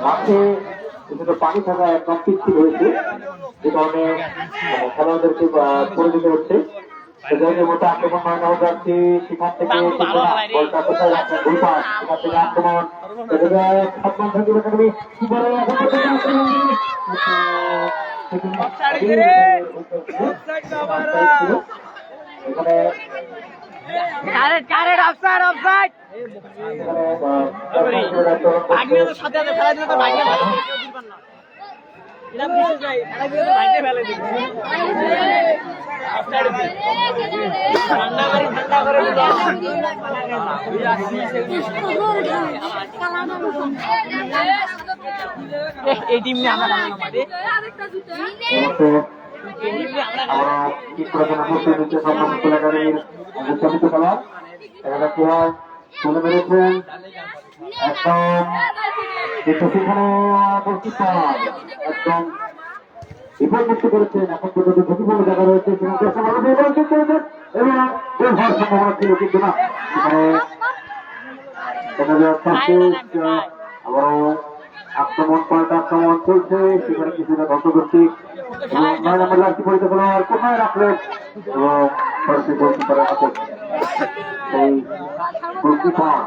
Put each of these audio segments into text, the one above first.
মাঠে কিছুটা পানি থাকা একদম পিচ্ছিল হয়েছে, যে কারণে খেলোয়াড়দেরকে করে দিতে হচ্ছে। সেখান থেকে আক্রমণ এই টিম নিয়ে আমরা তুলে মেরেছেন একদম, কিন্তু সেখানে একদম বিপদমুক্ত করেছেন। এখন পর্যন্ত ঝুঁকিপূর্ণ জায়গা রয়েছে এবং সম্ভাবনা ছিল, কিন্তু না সেখানে আবারও আক্রমণ পাল্টা আক্রমণ চলছে। সেখানে কিছুটা ধর্ষকর্তী এবং 9 নম্বর লাঠি পরিতে খেলোয়াড় কোথায় রাখলেন এবং সরাসরি গোলকিপারের হাতে সেই গোলকিপার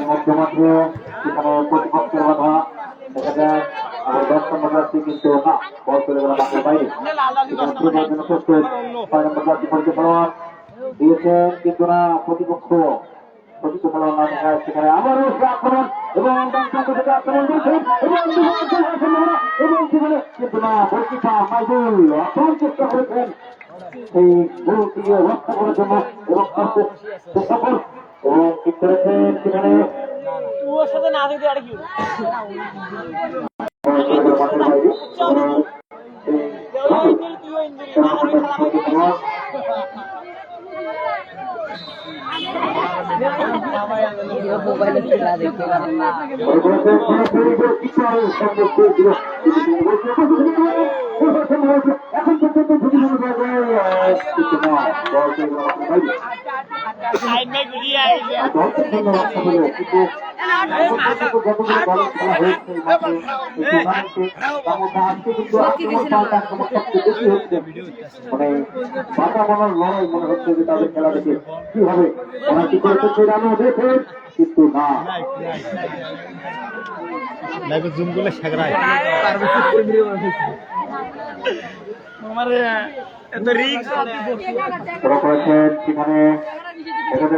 মধ্যমাত্রে সেখানে প্রতিপক্ষের বাধা দেখা যায়। 10 নম্বর লাঠি কিন্তু না, বল চলে গেল মাঠের বাইরে। 6 নম্বর লাঠি পরিতে খেলোয়াড় দিয়েছেন, কিন্তু না প্রতিপক্ষ খেলোয়াড় না থাকায় সেখানে আবারও আক্রমণ এবং আক্রমণ করছেন এবং সেখানে কিন্তু না গোলকিপার মাইদুল আক্রমণ চেষ্টা করেছেন সেই গোলটিকে রক্ষা করার জন্য এবং সফল এবং ঠিক করেছেন সেখানে মোবাইলে খেলা দেখতে লড়াই মনে হচ্ছে যে তাদের খেলা দেখে কি হবে, ওরা কি করতে দেখেন, কিন্তু না জুম করলে সেখানে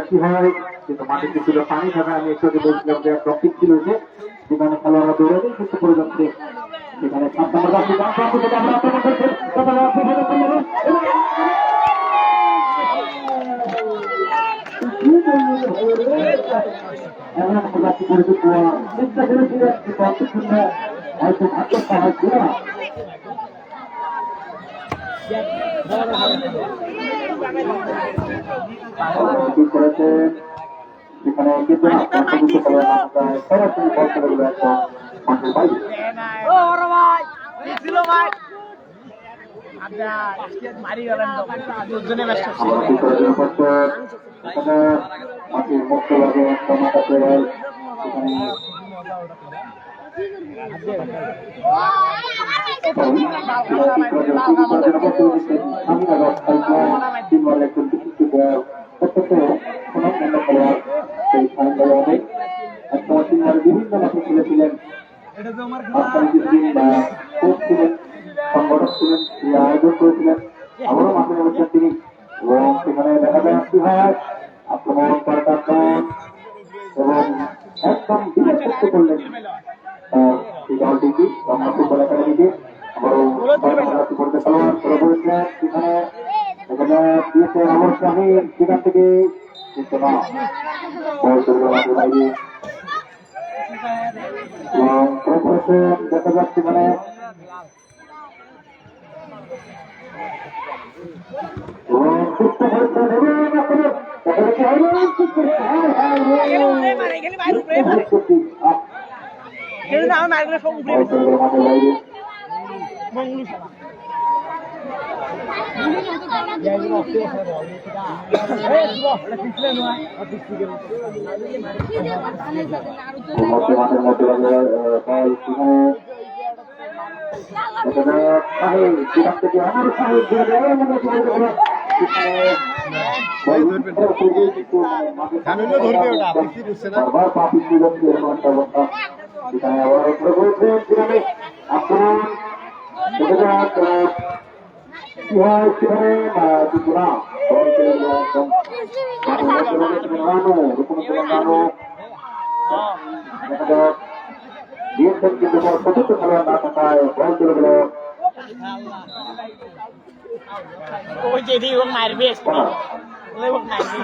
কি হয়, কিন্তু মাঠে কিছুটা পানি থাকা আমি একটু বলছিলাম যে টপিক ছিল যে যেখানে খেলোয়াড়রা দৌড়ে দেয় সুস্থ করে যাচ্ছে। সেখানে 7 নম্বর করেছেন সেখানে কিন্তু সরাসরি বল করে গেল একদম মাঠের বাইরে। মুক্ত লাগে বিভিন্ন মাঠে খেলেছিলেন, সংগঠক ছিলেন, আয়োজন করেছিলেন, আবারও মাঠে নেমেছেন তিনি এবং সেখানে দেখা যায় কি হয় আক্রমণ পাল্টাক্রমণ এবং একদম বিরাট করতে করলেন এই দলটিকে ফুটবল একাডেমিকে। আবারও করতে খেলোয়াড় শুরু করেছিলেন সেখানে দেখা যায় দিয়েছে আমর শাহিন, সেখান থেকে কিন্তু না বল চলে গেল মাঠের বাইরে এবং দেখা যাচ্ছে মানে মাঠের মধ্যে ফ্যামিলিও ধরবে ওটা আপনি কি বুঝছেন না বারবার পা পিছিয়ে যাচ্ছে এরকম একটা অবস্থা সেখানে আবার করেছেন সেখানে আক্রমণ দেখা যাক কি হয় সেখানে কিছু না দেখা যাক দিয়েছেন কিন্তু চতুর্থ খেলোয়াড় না থাকায় বল চলে গেল ওই যে দি ওর মারবে ওই ওর মারবে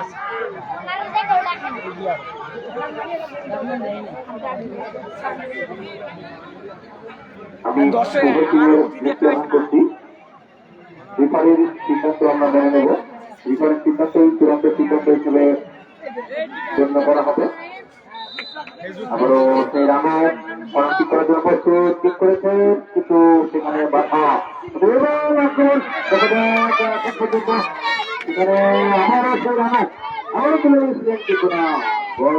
আমি করছি রিফারির সিদ্ধান্ত আমরা মেনে নেব রিফারির সিদ্ধান্ত চূড়ান্ত সিদ্ধান্ত হিসেবে গণ্য করা হবে আবারও সেই রানে ঠিক করার জন্য প্রস্তুত ঠিক করেছেন কিন্তু সেখানে বাধা সেখানে আবারও সেই রানে আবারও তুলে দিয়েছিলেন কিন্তু না বল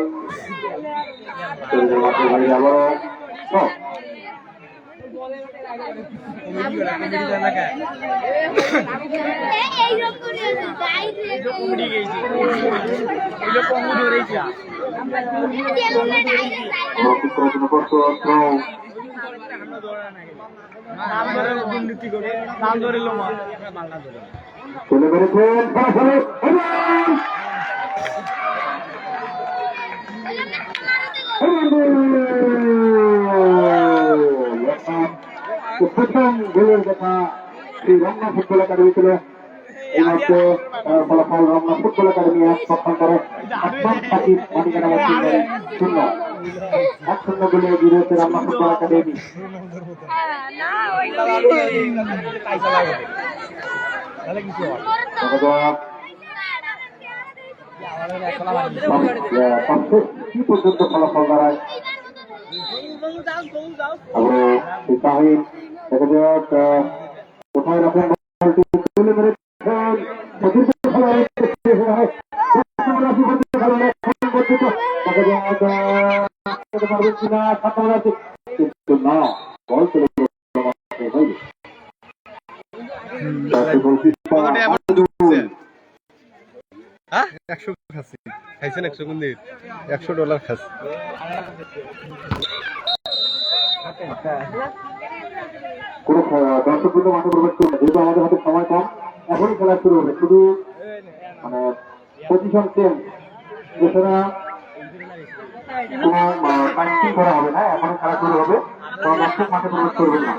আবারও চলে বেড়েছেন প্রথম গোলের কথা সেই রমনা ফুটবল একাডেমি ছিল এই মাত্র ফলাফল রমনা ফুটবল একাডেমি 1 পক্ষান্তরে মালিকানা শূন্য 1-0 গোলে জিতেছে রমনা ফুটবল একাডেমি কি পর্যন্ত ফলাফল দাঁড়ায় তাহিদ দেখা যাক কোথায় রাখেন তুলে মেরেছেন খাইছেন 100 কোন দিন $100 খাচ্ছি কোন দর্শকবৃন্দ মাঠে প্রবেশ করবে যেহেতু আমাদের হাতে সময় কম এখনই খেলা শুরু হবে শুধু মানে পজিশন চেঞ্জ এছাড়া কোনো টাইম করা হবে না এখনই খেলা শুরু হবে তো দর্শক মাঠে প্রবেশ করবে না